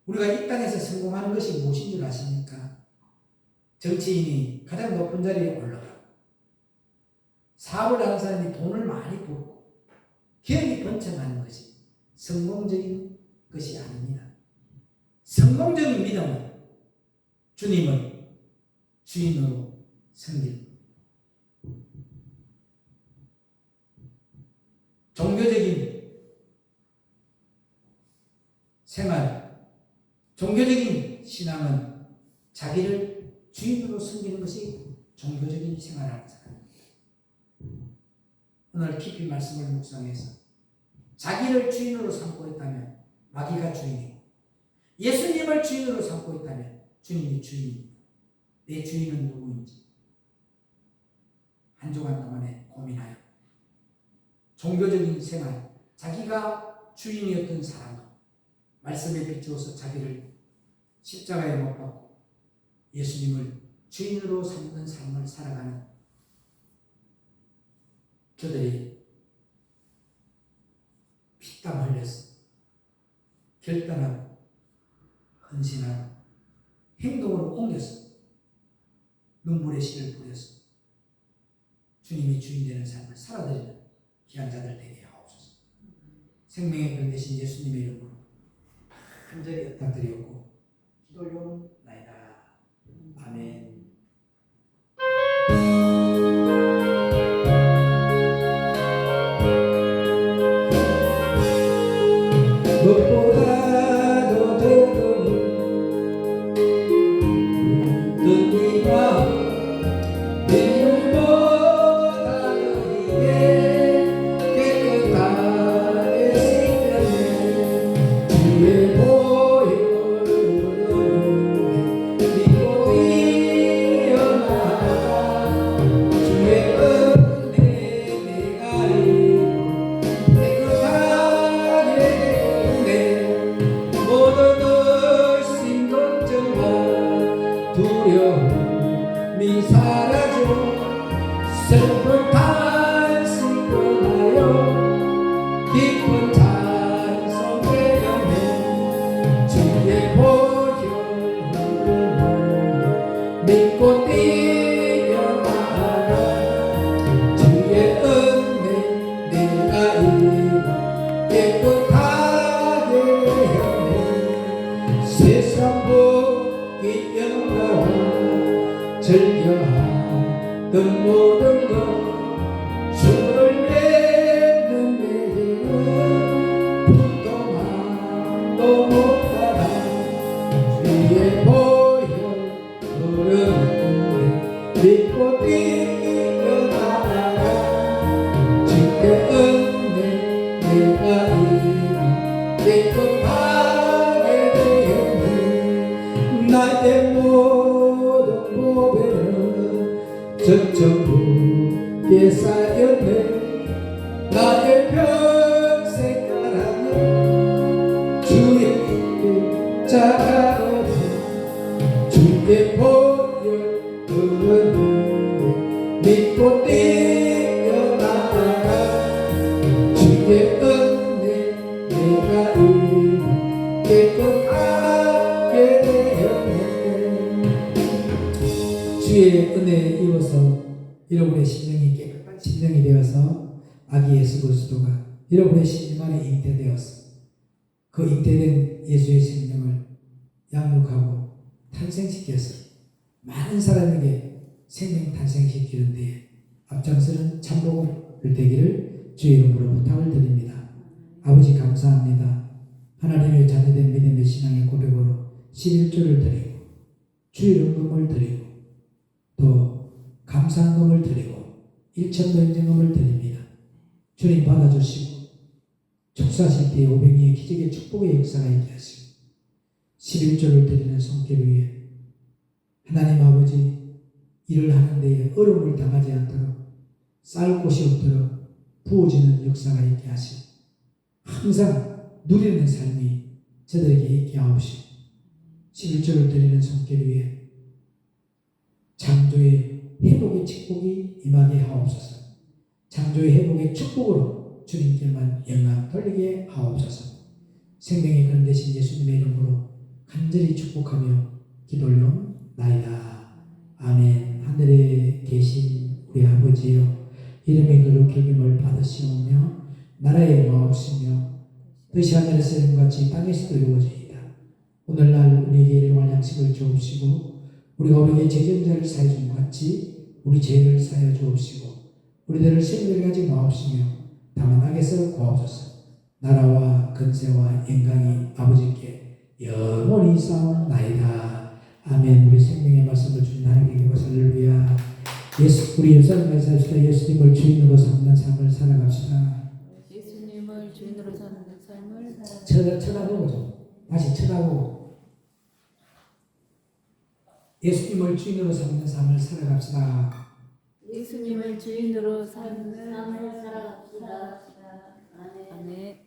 우리가 이 땅에서 성공하는 것이 무엇인 줄 아십니까? 정치인이 가장 높은 자리에 올라가고 사업을 하는 사람이 돈을 많이 벌고 기업이 번창하는 것이 성공적인 것이 아닙니다. 성공적인 믿음은 주님을 주인으로 섬기는 종교적인 생활, 종교적인 신앙은 자기를 주인으로 섬기는 것이 종교적인 생활을 하는 사람입니다. 오늘 깊이 말씀을 묵상해서 자기를 주인으로 삼고 있다면 마귀가 주인이고 예수님을 주인으로 삼고 있다면 주님이 주인입니다. 내 주인은 누구인지 한 주간 동안에 고민하여 종교적인 생활, 자기가 주인이었던 사람은 말씀에 비추어서 자기를 십자가에 못 박고 예수님을 주인으로 삼는 삶을 살아가는 저들이 피땀 흘려서 결단하고 헌신하고 행동으로 옮겨서 눈물의 씨를 뿌려서 주님이 주인 되는 삶을 살아드리는 귀한 자들 되게 하옵소서. 생명의 변 되신 예수님의 이름으로 간절히 부탁드리옵고 기도올려옵나이다. 아멘. 무엇보다도 더더욱 눈이와 눈보다 너희의 깨끗하게 씻겨내 주의 보혈로 믿고 일어나 주의 은혜 내가 입고 깨끗하게 되었네 모든 의심 걱정과 두려움이 사라져 슬픈 탄식 떠나요 깊은 찬송 되었네 주의 보혈 믿고 뛰어나가 주의 은혜 내가 입어 깨끗하게 되었네 세상 복이 영광 즐겨하던 모든 것 주를 맺는 내 힘은 부동함도 못하라 주의 보혈 흐르는 믿고 뛰어나가 주의 은혜 내가 입어 깨끗하게 되었네 나의 모든 보배는 전천후에 쌓였네 나의 평생 가라는 주의 자가로서 주의 보혈 흐르는 믿고 뛰어나가 주의 은혜 내가 입어 깨끗하게 되었네 주의 은혜에 입어서 여러분의 심령이 깨끗한 심령이 되어서 아기 예수 그리스도가 여러분의 심령 안에 잉태되어서 그 잉태된 예수의 생명을 양육하고 탄생시켜서 많은 사람에게 생명 탄생시키는 데에 앞장서는 참복을 되기를 주의 이름으로 부탁을 드립니다. 아버지 감사합니다. 하나님의 자녀된 믿음의 신앙의 고백으로 11조를 드리고 주의 헌금을 드리고 또 감사헌금을 드리고 일천노인정금을 드립니다. 주님 받아주시고 축사하실 때에 오병이의 기적의 축복의 역사가 있게 하시고 11조를 드리는 손길 위에 하나님 아버지 일을 하는 데에 어려움을 당하지 않도록 쌓을 곳이 없도록 부어지는 역사가 있게 하시고 항상 누리는 삶이 저들에게 있게 하옵시고 11조를 드리는 손길 위에 창조의 회복의 축복이 임하게 하옵소서. 창조의 회복의 축복으로 주님께만 영광 돌리게 하옵소서. 생명의 근 대신 예수님의 이름으로 간절히 축복하며 기도 올려옵나이다. 아멘. 하늘에 계신 우리 아버지여, 이름의 거룩히 여김을 받으시오며 나라의 영화옵시며 뜻이 하늘에서 이룬같이 땅에서도 이루어지이다. 오늘날 우리에게 일용할 양식을 주옵시고 우리가 우리에게 죄전자를 사해 준 같이 우리 죄를 사하여 주옵시고 우리들을 시험에 가지 마옵시며 다만 악에서 구하옵소서. 나라와 근세와 영광이 아버지께 영원히 있사옵나이다. 아멘. 우리 생명의 말씀을 주신 하나님께 기뻐서 할렐루야. 우리 예수님을 살시다. 예수님을 주인으로 삼는 삶을 살아갑시다. 예수님을 주인으로 사는 삶을 살아갑시다. 쳐다보고 좀 다시 쳐다보고 예수님을 주인으로 삼는 삶을 살아갑시다. 예수님을 주인으로 사는 삶을 살아갑시다. 아멘. 아멘.